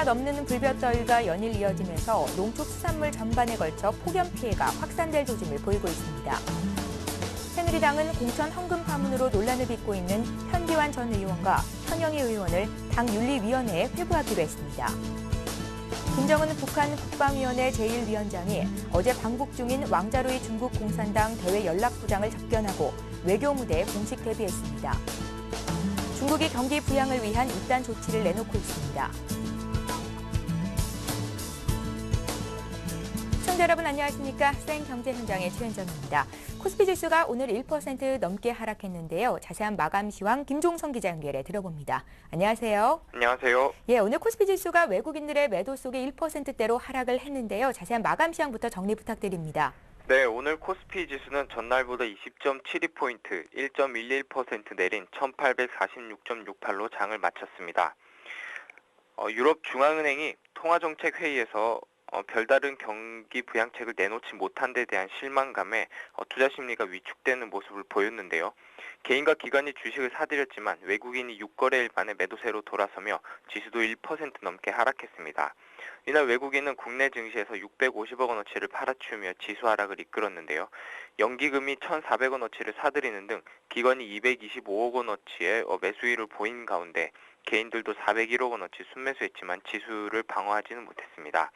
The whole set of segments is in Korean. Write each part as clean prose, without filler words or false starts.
주가 넘는 불볕더위가 연일 이어지면서 농축수산물 전반에 걸쳐 폭염 피해가 확산될 조짐을 보이고 있습니다. 새누리당은 공천 헌금 파문으로 논란을 빚고 있는 현기환 전 의원과 현영희 의원을 당윤리위원회에 회부하기로 했습니다. 김정은 북한 국방위원회 제1위원장이 어제 방북 중인 왕자로이 중국 공산당 대외 연락부장을 접견하고 외교 무대에 공식 데뷔했습니다. 중국이 경기 부양을 위한 이단 조치를 내놓고 있습니다. 시청자 여러분 안녕하십니까? 생경제현장의 최현정입니다. 코스피 지수가 오늘 1% 넘게 하락했는데요. 자세한 마감 시황 김종성 기자 연결해 들어봅니다. 안녕하세요. 안녕하세요. 예, 오늘 코스피 지수가 외국인들의 매도 속에 1%대로 하락을 했는데요. 자세한 마감 시황부터 정리 부탁드립니다. 네, 오늘 코스피 지수는 전날보다 20.72포인트, 1.11% 내린 1846.68로 장을 마쳤습니다. 유럽 중앙은행이 통화정책회의에서 별다른 경기 부양책을 내놓지 못한 데 대한 실망감에 투자 심리가 위축되는 모습을 보였는데요. 개인과 기관이 주식을 사들였지만 외국인이 6거래일 만에 매도세로 돌아서며 지수도 1% 넘게 하락했습니다. 이날 외국인은 국내 증시에서 650억 원어치를 팔아치우며 지수 하락을 이끌었는데요. 연기금이 1,400억 원어치를 사들이는 등 기관이 225억 원어치의 매수율을 보인 가운데 개인들도 401억 원어치 순매수했지만 지수를 방어하지는 못했습니다.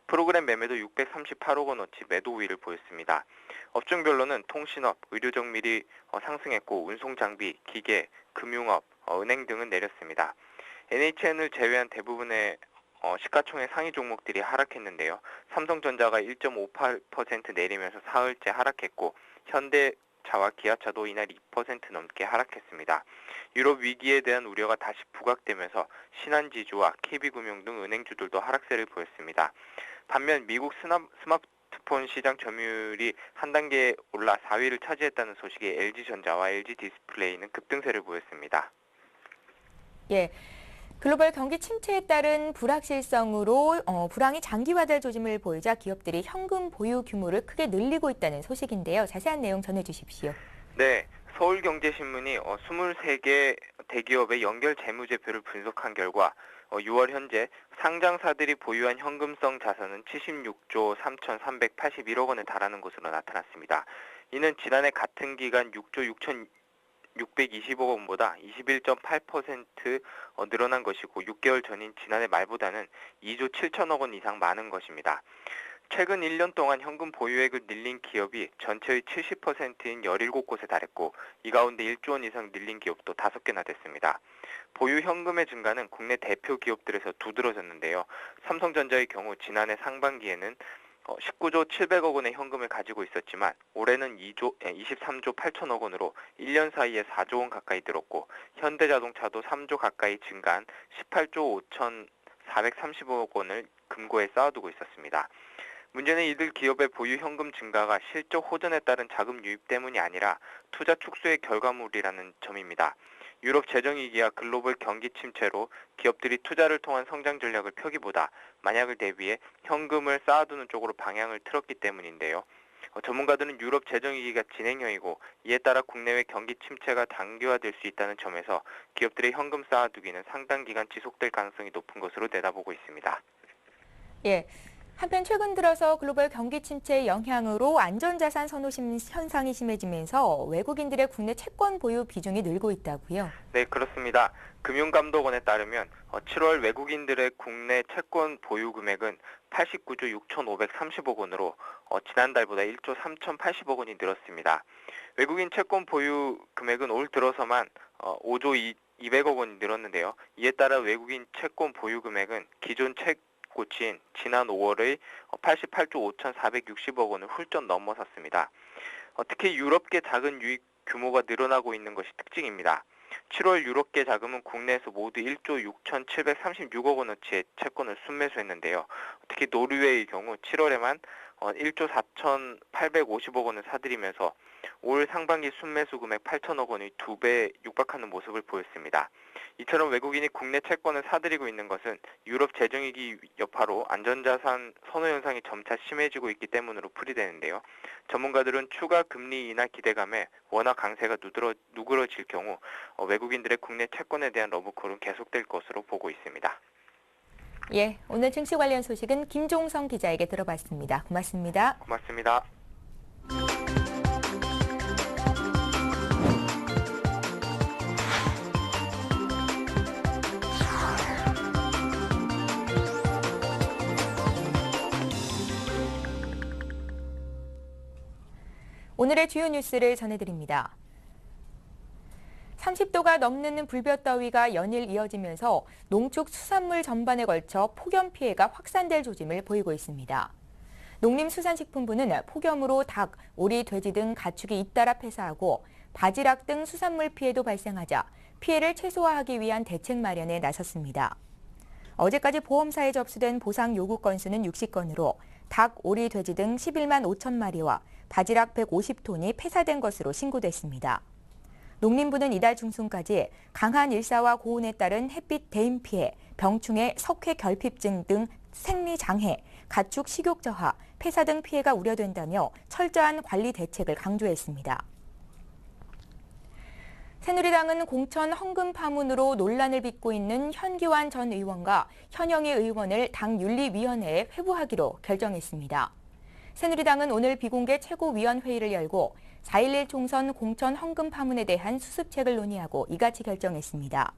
프로그램 매매도 638억 원어치 매도 우위를 보였습니다. 업종별로는 통신업, 의료정밀이 상승했고 운송장비, 기계, 금융업, 은행 등은 내렸습니다. NHN을 제외한 대부분의 시가총액 상위 종목들이 하락했는데요. 삼성전자가 1.58% 내리면서 사흘째 하락했고 현대차와 기아차도 이날 2% 넘게 하락했습니다. 유럽 위기에 대한 우려가 다시 부각되면서 신한지주와 KB금융 등 은행주들도 하락세를 보였습니다. 반면 미국 스마트폰 시장 점유율이 한 단계 올라 4위를 차지했다는 소식에 LG전자와 LG디스플레이는 급등세를 보였습니다. 예. 글로벌 경기 침체에 따른 불확실성으로 불황이 장기화될 조짐을 보이자 기업들이 현금 보유 규모를 크게 늘리고 있다는 소식인데요. 자세한 내용 전해주십시오. 네, 서울경제신문이 23개 대기업의 연결 재무제표를 분석한 결과 6월 현재 상장사들이 보유한 현금성 자산은 76조 3,381억 원에 달하는 것으로 나타났습니다. 이는 지난해 같은 기간 6조 620억 원보다 21.8% 늘어난 것이고 6개월 전인 지난해 말보다는 2조 7천억 원 이상 많은 것입니다. 최근 1년 동안 현금 보유액을 늘린 기업이 전체의 70%인 17곳에 달했고 이 가운데 1조 원 이상 늘린 기업도 5개나 됐습니다. 보유 현금의 증가는 국내 대표 기업들에서 두드러졌는데요. 삼성전자의 경우 지난해 상반기에는 19조 700억 원의 현금을 가지고 있었지만 올해는 23조 8천억 원으로 1년 사이에 4조 원 가까이 늘었고 현대자동차도 3조 가까이 증가한 18조 5,430억 원을 금고에 쌓아두고 있었습니다. 문제는 이들 기업의 보유 현금 증가가 실적 호전에 따른 자금 유입 때문이 아니라 투자 축소의 결과물이라는 점입니다. 유럽 재정위기와 글로벌 경기 침체로 기업들이 투자를 통한 성장 전략을 펴기보다 만약을 대비해 현금을 쌓아두는 쪽으로 방향을 틀었기 때문인데요. 전문가들은 유럽 재정위기가 진행형이고 이에 따라 국내외 경기 침체가 단기화될 수 있다는 점에서 기업들의 현금 쌓아두기는 상당 기간 지속될 가능성이 높은 것으로 내다보고 있습니다. 예. 한편 최근 들어서 글로벌 경기 침체의 영향으로 안전자산 선호 현상이 심해지면서 외국인들의 국내 채권 보유 비중이 늘고 있다고요? 네, 그렇습니다. 금융감독원에 따르면 7월 외국인들의 국내 채권 보유 금액은 89조 6,530억 원으로 지난달보다 1조 3,080억 원이 늘었습니다. 외국인 채권 보유 금액은 올 들어서만 5조 200억 원이 늘었는데요. 이에 따라 외국인 채권 보유 금액은 기존 최고치인 지난 5월의 88조 5,460억 원을 훌쩍 넘어섰습니다. 특히 유럽계 자금 유입 규모가 늘어나고 있는 것이 특징입니다. 7월 유럽계 자금은 국내에서 모두 1조 6,736억 원어치의 채권을 순매수했는데요. 특히 노르웨이의 경우 7월에만 1조 4,850억 원을 사들이면서 올 상반기 순매수 금액 8천억 원이 2배 육박하는 모습을 보였습니다. 이처럼 외국인이 국내 채권을 사들이고 있는 것은 유럽 재정위기 여파로 안전자산 선호 현상이 점차 심해지고 있기 때문으로 풀이되는데요. 전문가들은 추가 금리 인하 기대감에 원화 강세가 누그러질 경우 외국인들의 국내 채권에 대한 러브콜은 계속될 것으로 보고 있습니다. 예, 오늘 증시 관련 소식은 김종성 기자에게 들어봤습니다. 고맙습니다. 고맙습니다. 오늘의 주요 뉴스를 전해드립니다. 30도가 넘는 불볕더위가 연일 이어지면서 농축 수산물 전반에 걸쳐 폭염 피해가 확산될 조짐을 보이고 있습니다. 농림수산식품부는 폭염으로 닭, 오리, 돼지 등 가축이 잇따라 폐사하고 바지락 등 수산물 피해도 발생하자 피해를 최소화하기 위한 대책 마련에 나섰습니다. 어제까지 보험사에 접수된 보상 요구 건수는 60건으로 닭, 오리, 돼지 등 11만 5천 마리와 바지락 150톤이 폐사된 것으로 신고됐습니다. 농림부는 이달 중순까지 강한 일사와 고온에 따른 햇빛 대임 피해, 병충해, 석회 결핍증 등 생리 장애, 가축 식욕 저하, 폐사 등 피해가 우려된다며 철저한 관리 대책을 강조했습니다. 새누리당은 공천 헌금 파문으로 논란을 빚고 있는 현기환 전 의원과 현영희 의원을 당윤리위원회에 회부하기로 결정했습니다. 새누리당은 오늘 비공개 최고위원회의를 열고 4.11 총선 공천 헌금 파문에 대한 수습책을 논의하고 이같이 결정했습니다.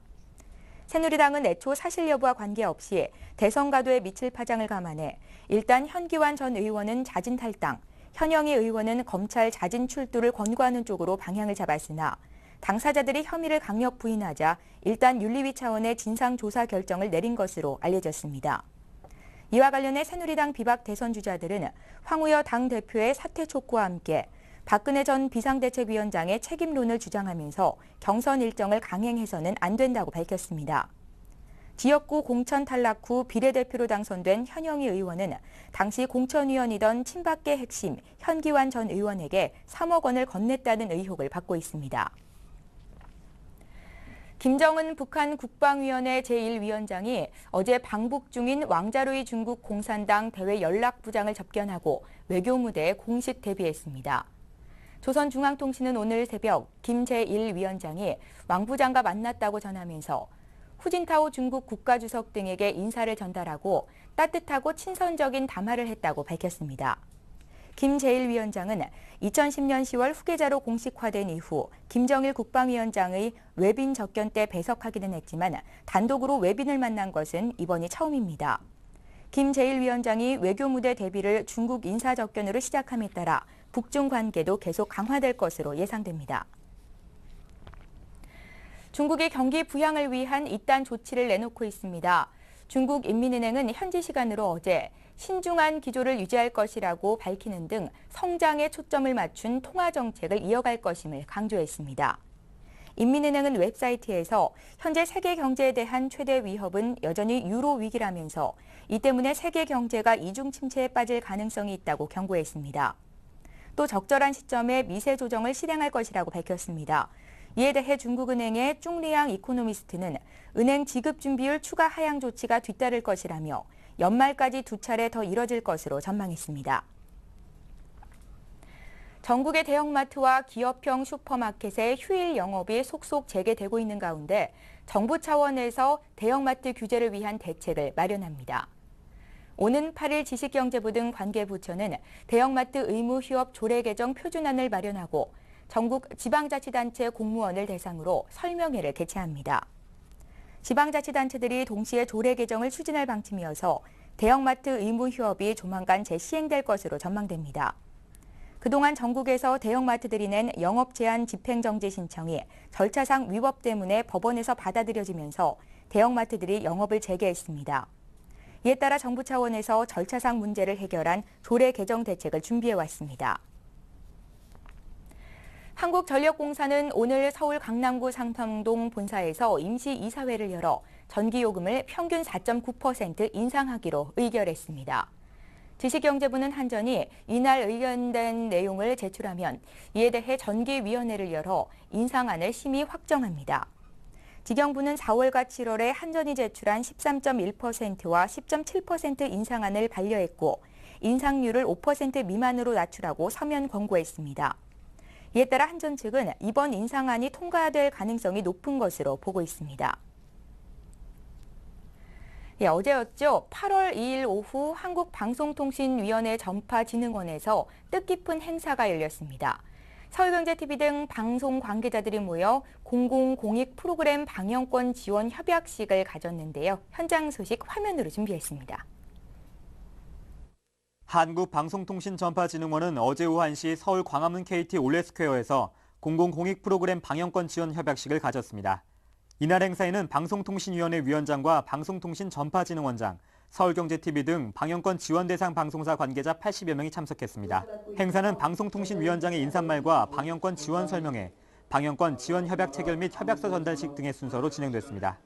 새누리당은 애초 사실 여부와 관계없이 대선 가도에 미칠 파장을 감안해 일단 현기환 전 의원은 자진 탈당, 현영희 의원은 검찰 자진 출두를 권고하는 쪽으로 방향을 잡았으나 당사자들이 혐의를 강력 부인하자 일단 윤리위 차원의 진상조사 결정을 내린 것으로 알려졌습니다. 이와 관련해 새누리당 비박 대선 주자들은 황우여 당대표의 사퇴 촉구와 함께 박근혜 전 비상대책위원장의 책임론을 주장하면서 경선 일정을 강행해서는 안 된다고 밝혔습니다. 지역구 공천 탈락 후 비례대표로 당선된 현영희 의원은 당시 공천위원이던 친박계 핵심 현기환 전 의원에게 3억 원을 건넸다는 의혹을 받고 있습니다. 김정은 북한 국방위원회 제1위원장이 어제 방북 중인 왕자루이 중국 공산당 대외 연락부장을 접견하고 외교 무대에 공식 데뷔했습니다. 조선중앙통신은 오늘 새벽 김 제1위원장이 왕 부장과 만났다고 전하면서 후진타오 중국 국가주석 등에게 인사를 전달하고 따뜻하고 친선적인 담화를 했다고 밝혔습니다. 김 제1위원장은 2010년 10월 후계자로 공식화된 이후 김정일 국방위원장의 외빈 접견 때 배석하기는 했지만 단독으로 외빈을 만난 것은 이번이 처음입니다. 김 제1위원장이 외교 무대 데뷔를 중국 인사 접견으로 시작함에 따라 북중 관계도 계속 강화될 것으로 예상됩니다. 중국이 경기 부양을 위한 이딴 조치를 내놓고 있습니다. 중국 인민은행은 현지 시간으로 어제 신중한 기조를 유지할 것이라고 밝히는 등 성장에 초점을 맞춘 통화 정책을 이어갈 것임을 강조했습니다. 인민은행은 웹사이트에서 현재 세계 경제에 대한 최대 위협은 여전히 유로 위기라면서 이 때문에 세계 경제가 이중 침체에 빠질 가능성이 있다고 경고했습니다. 또 적절한 시점에 미세 조정을 실행할 것이라고 밝혔습니다. 이에 대해 중국은행의 쭝리앙 이코노미스트는 은행 지급 준비율 추가 하향 조치가 뒤따를 것이라며 연말까지 2차례 더 이뤄질 것으로 전망했습니다. 전국의 대형마트와 기업형 슈퍼마켓의 휴일 영업이 속속 재개되고 있는 가운데 정부 차원에서 대형마트 규제를 위한 대책을 마련합니다. 오는 8일 지식경제부 등 관계부처는 대형마트 의무 휴업 조례 개정 표준안을 마련하고 전국 지방자치단체 공무원을 대상으로 설명회를 개최합니다. 지방자치단체들이 동시에 조례 개정을 추진할 방침이어서 대형마트 의무 휴업이 조만간 재시행될 것으로 전망됩니다. 그동안 전국에서 대형마트들이 낸 영업 제한 집행정지 신청이 절차상 위법 때문에 법원에서 받아들여지면서 대형마트들이 영업을 재개했습니다. 이에 따라 정부 차원에서 절차상 문제를 해결한 조례 개정 대책을 준비해왔습니다. 한국전력공사는 오늘 서울 강남구 상평동 본사에서 임시 이사회를 열어 전기요금을 평균 4.9% 인상하기로 의결했습니다. 지식경제부는 한전이 이날 의견된 내용을 제출하면 이에 대해 전기위원회를 열어 인상안을 심의 확정합니다. 지경부는 4월과 7월에 한전이 제출한 13.1%와 10.7% 인상안을 반려했고 인상률을 5% 미만으로 낮추라고 서면 권고했습니다. 이에 따라 한전 측은 이번 인상안이 통과될 가능성이 높은 것으로 보고 있습니다. 예, 어제였죠. 8월 2일 오후 한국방송통신위원회 전파진흥원에서 뜻깊은 행사가 열렸습니다. 서울경제TV 등 방송 관계자들이 모여 공공공익 프로그램 방영권 지원 협약식을 가졌는데요. 현장 소식 화면으로 준비했습니다. 한국방송통신전파진흥원은 어제 오후 1시 서울 광화문 KT 올레스퀘어에서 공공공익 프로그램 방영권 지원 협약식을 가졌습니다. 이날 행사에는 방송통신위원회 위원장과 방송통신전파진흥원장, 서울경제TV 등 방영권 지원 대상 방송사 관계자 80여 명이 참석했습니다. 행사는 방송통신위원장의 인사말과 방영권 지원 설명회, 방영권 지원 협약 체결 및 협약서 전달식 등의 순서로 진행됐습니다.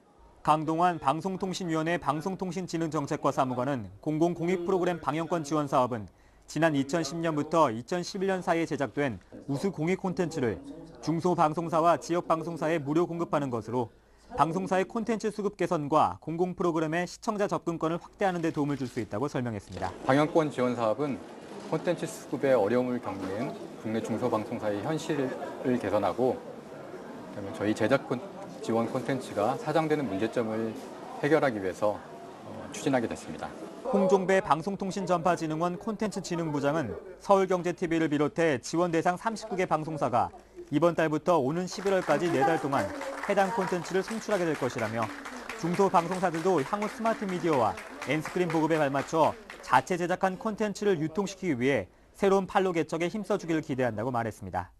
강동환 방송통신위원회 방송통신진흥정책과 사무관은 공공공익 프로그램 방영권 지원 사업은 지난 2010년부터 2011년 사이에 제작된 우수 공익 콘텐츠를 중소방송사와 지역방송사에 무료 공급하는 것으로 방송사의 콘텐츠 수급 개선과 공공 프로그램의 시청자 접근권을 확대하는 데 도움을 줄 수 있다고 설명했습니다. 방영권 지원 사업은 콘텐츠 수급에 어려움을 겪는 국내 중소방송사의 현실을 개선하고 저희 제작 지원 콘텐츠가 사장되는 문제점을 해결하기 위해서 추진하게 됐습니다. 홍종배 방송통신전파진흥원 콘텐츠진흥부장은 서울경제TV를 비롯해 지원 대상 39개 방송사가 이번 달부터 오는 11월까지 4달 동안 해당 콘텐츠를 송출하게 될 것이라며 중소방송사들도 향후 스마트 미디어와 엔스크린 보급에 발맞춰 자체 제작한 콘텐츠를 유통시키기 위해 새로운 판로 개척에 힘써주기를 기대한다고 말했습니다.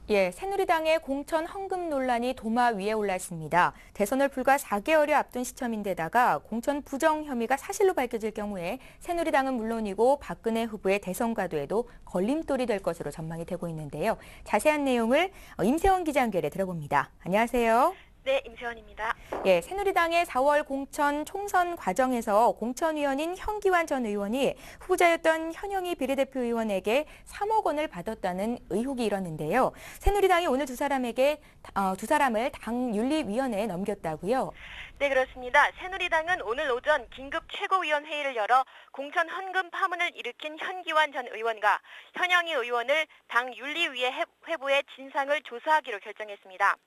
예, 새누리당의 공천 헌금 논란이 도마 위에 올랐습니다. 대선을 불과 4개월여 앞둔 시점인데다가 공천 부정 혐의가 사실로 밝혀질 경우에 새누리당은 물론이고 박근혜 후보의 대선 가도에도 걸림돌이 될 것으로 전망이 되고 있는데요. 자세한 내용을 임세원 기자 연결해 들어봅니다. 안녕하세요. 네, 임세원입니다. 예, 새누리당의 4월 공천 총선 과정에서 공천위원인 현기환 전 의원이 후보자였던 현영희 비례대표 의원에게 3억 원을 받았다는 의혹이 일었는데요. 새누리당이 오늘 두 사람을 당 윤리위원회에 넘겼다고요? 네, 그렇습니다. 새누리당은 오늘 오전 긴급 최고위원회의를 열어 공천 헌금 파문을 일으킨 현기환 전 의원과 현영희 의원을 당 윤리위에 회부해 진상을 조사하기로 결정했습니다.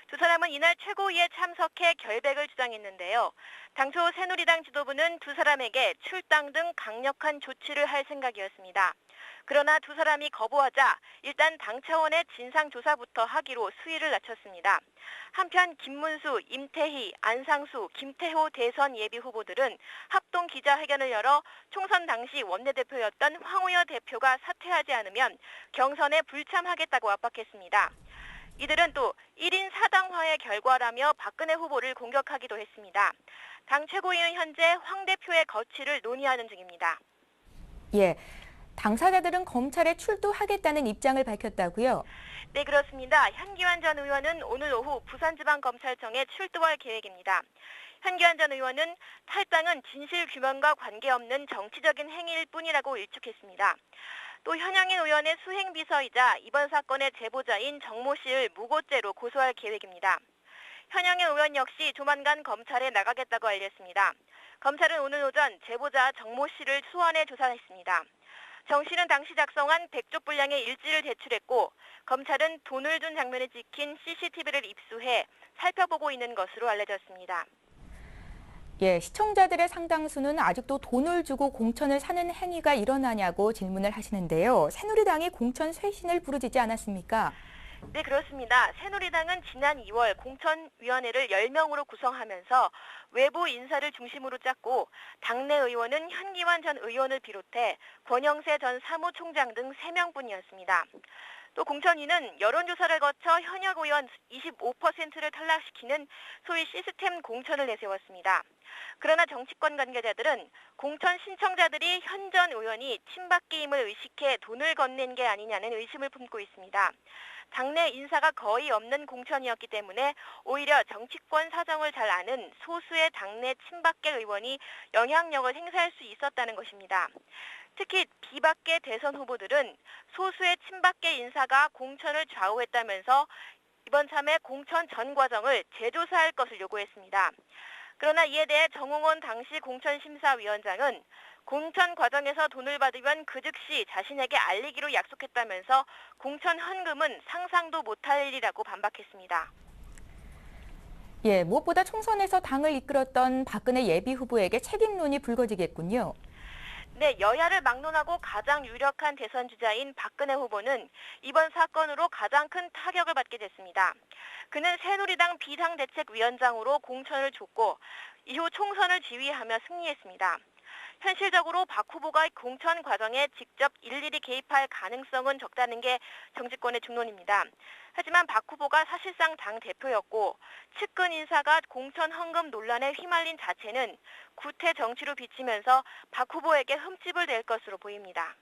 두 사람은 이날 최고위에 참석해 결백을 주장했는데요. 당초 새누리당 지도부는 두 사람에게 출당 등 강력한 조치를 할 생각이었습니다. 그러나 두 사람이 거부하자 일단 당 차원의 진상조사부터 하기로 수위를 낮췄습니다. 한편 김문수, 임태희, 안상수, 김태호 대선 예비 후보들은 합동 기자회견을 열어 총선 당시 원내대표였던 황우여 대표가 사퇴하지 않으면 경선에 불참하겠다고 압박했습니다. 이들은 또 1인 4당화의 결과라며 박근혜 후보를 공격하기도 했습니다. 당 최고위는 현재 황 대표의 거취를 논의하는 중입니다. 예, 당사자들은 검찰에 출두하겠다는 입장을 밝혔다고요? 네, 그렇습니다. 현기환 전 의원은 오늘 오후 부산지방검찰청에 출두할 계획입니다. 현기환 전 의원은 탈당은 진실규명과 관계없는 정치적인 행위일 뿐이라고 일축했습니다. 또 현영희 의원의 수행비서이자 이번 사건의 제보자인 정모 씨를 무고죄로 고소할 계획입니다. 현영희 의원 역시 조만간 검찰에 나가겠다고 알렸습니다. 검찰은 오늘 오전 제보자 정모 씨를 소환해 조사했습니다. 정 씨는 당시 작성한 100조 분량의 일지를 제출했고 검찰은 돈을 준 장면이 찍힌 CCTV를 입수해 살펴보고 있는 것으로 알려졌습니다. 예, 시청자들의 상당수는 아직도 돈을 주고 공천을 사는 행위가 일어나냐고 질문을 하시는데요. 새누리당이 공천 쇄신을 부르짖지 않았습니까? 네, 그렇습니다. 새누리당은 지난 2월 공천위원회를 10명으로 구성하면서 외부 인사를 중심으로 짰고 당내 의원은 현기환 전 의원을 비롯해 권영세 전 사무총장 등 3명뿐이었습니다. 또 공천위는 여론조사를 거쳐 현역 의원 25%를 탈락시키는 소위 시스템 공천을 내세웠습니다. 그러나 정치권 관계자들은 공천 신청자들이 현 전 의원이 친박 게임을 의식해 돈을 건넨 게 아니냐는 의심을 품고 있습니다. 당내 인사가 거의 없는 공천이었기 때문에 오히려 정치권 사정을 잘 아는 소수의 당내 친박계 의원이 영향력을 행사할 수 있었다는 것입니다. 특히 비박계 대선 후보들은 소수의 친박계 인사가 공천을 좌우했다면서 이번 참에 공천 전 과정을 재조사할 것을 요구했습니다. 그러나 이에 대해 정홍원 당시 공천심사위원장은 공천 과정에서 돈을 받으면 그 즉시 자신에게 알리기로 약속했다면서 공천 헌금은 상상도 못할 일이라고 반박했습니다. 예, 무엇보다 총선에서 당을 이끌었던 박근혜 예비 후보에게 책임론이 불거지겠군요. 네, 여야를 막론하고 가장 유력한 대선 주자인 박근혜 후보는 이번 사건으로 가장 큰 타격을 받게 됐습니다. 그는 새누리당 비상대책위원장으로 공천을 줬고 이후 총선을 지휘하며 승리했습니다. 현실적으로 박 후보가 공천 과정에 직접 일일이 개입할 가능성은 적다는 게 정치권의 중론입니다. 하지만 박 후보가 사실상 당대표였고 측근 인사가 공천 헌금 논란에 휘말린 자체는 구태 정치로 비치면서 박 후보에게 흠집을 낼 것으로 보입니다.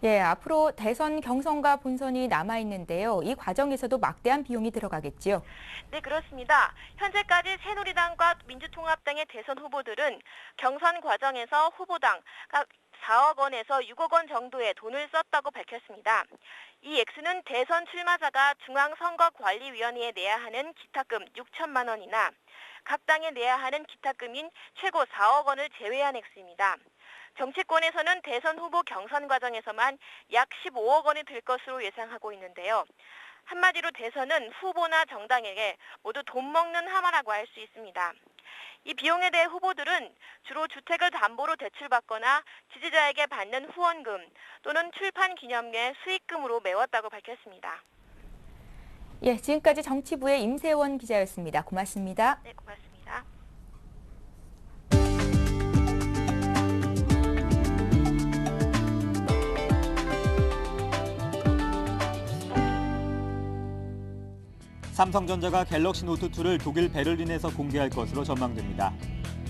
예, 앞으로 대선 경선과 본선이 남아있는데요. 이 과정에서도 막대한 비용이 들어가겠지요. 네, 그렇습니다. 현재까지 새누리당과 민주통합당의 대선 후보들은 경선 과정에서 후보당 4억 원에서 6억 원 정도의 돈을 썼다고 밝혔습니다. 이 액수는 대선 출마자가 중앙선거관리위원회에 내야 하는 기타금 6천만 원이나 각 당에 내야 하는 기타금인 최고 4억 원을 제외한 액수입니다. 정치권에서는 대선 후보 경선 과정에서만 약 15억 원이 들 것으로 예상하고 있는데요. 한마디로 대선은 후보나 정당에게 모두 돈 먹는 하마라고 할 수 있습니다. 이 비용에 대해 후보들은 주로 주택을 담보로 대출받거나 지지자에게 받는 후원금 또는 출판 기념회 수익금으로 메웠다고 밝혔습니다. 예, 지금까지 정치부의 임세원 기자였습니다. 고맙습니다. 네, 고맙습니다. 삼성전자가 갤럭시 노트2를 독일 베를린에서 공개할 것으로 전망됩니다.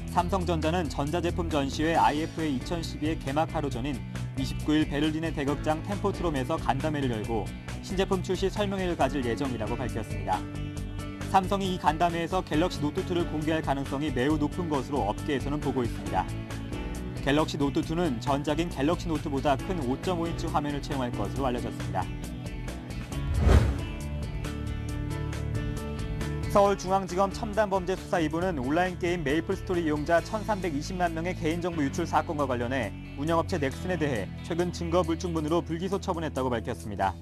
삼성전자는 전자제품 전시회 IFA 2012의 개막 하루 전인 29일 베를린의 대극장 템포트롬에서 간담회를 열고 신제품 출시 설명회를 가질 예정이라고 밝혔습니다. 삼성이 이 간담회에서 갤럭시 노트2를 공개할 가능성이 매우 높은 것으로 업계에서는 보고 있습니다. 갤럭시 노트2는 전작인 갤럭시 노트보다 큰 5.5인치 화면을 채용할 것으로 알려졌습니다. 서울중앙지검 첨단범죄수사 2부는 온라인 게임 메이플스토리 이용자 1,320만 명의 개인정보 유출 사건과 관련해 운영업체 넥슨에 대해 최근 증거 불충분으로 불기소 처분했다고 밝혔습니다.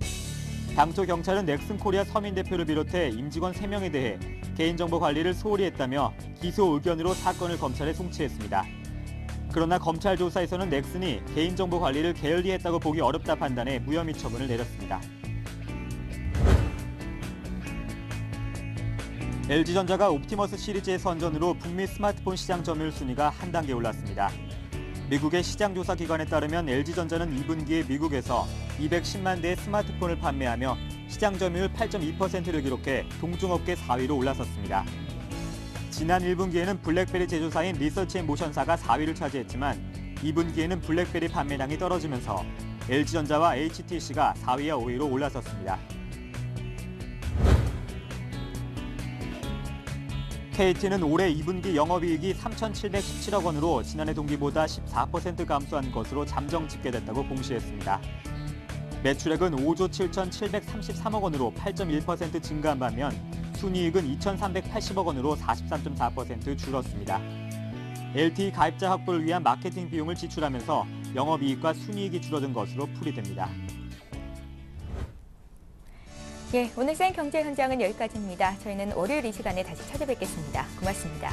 당초 경찰은 넥슨코리아 서민 대표를 비롯해 임직원 3명에 대해 개인정보 관리를 소홀히 했다며 기소 의견으로 사건을 검찰에 송치했습니다. 그러나 검찰 조사에서는 넥슨이 개인정보 관리를 게을리했다고 보기 어렵다 판단해 무혐의 처분을 내렸습니다. LG전자가 옵티머스 시리즈의 선전으로 북미 스마트폰 시장 점유율 순위가 한 단계 올랐습니다. 미국의 시장조사 기관에 따르면 LG전자는 2분기에 미국에서 210만 대의 스마트폰을 판매하며 시장 점유율 8.2%를 기록해 동종업계 4위로 올라섰습니다. 지난 1분기에는 블랙베리 제조사인 리서치앤모션사가 4위를 차지했지만 2분기에는 블랙베리 판매량이 떨어지면서 LG전자와 HTC가 4위와 5위로 올라섰습니다. KT는 올해 2분기 영업이익이 3,717억 원으로 지난해 동기보다 14% 감소한 것으로 잠정 집계됐다고 공시했습니다. 매출액은 5조 7,733억 원으로 8.1% 증가한 반면 순이익은 2,380억 원으로 43.4% 줄었습니다. LTE 가입자 확보를 위한 마케팅 비용을 지출하면서 영업이익과 순이익이 줄어든 것으로 풀이됩니다. 예, 오늘 생경제 현장은 여기까지입니다. 저희는 월요일 이 시간에 다시 찾아뵙겠습니다. 고맙습니다.